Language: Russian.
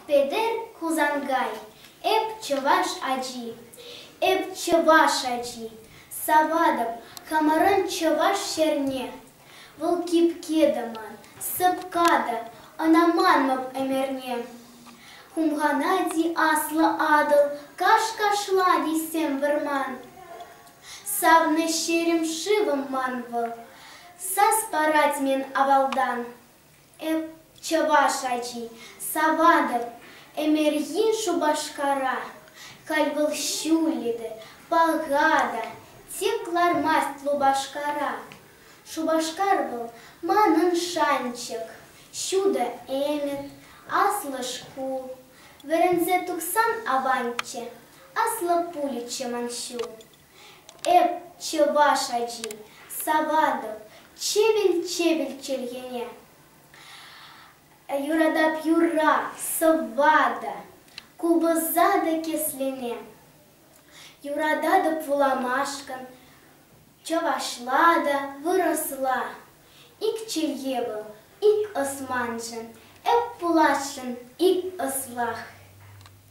Педер Хузангай, эп чаваш аджи, эп чаваш аджи, савадам, хамаран чаваш шерне, волкип кедаман, сапкада, анаман мап эмерне. Хумганади асла адал, каш-кашлади сем варман, савны шерем шивам манвал, сас паратмен авалдан, эп чаваш аджи, савадам, эмерьин шубашкара, кальвал щулиды, пагада, теклар маст лубашкара. Шубашкар был манын шанчик, щуда эмет, аслышку, верензе туксан аванче, асла пуличе манщу. Эп чаваш аджи, савадов, чевель чельене. Юрадап юра, савада, кубазада кеслене. Юрадада пуламашкан, чавашлада выросла. Ик челье был, ик османшин, эп пулашин, ик ослах.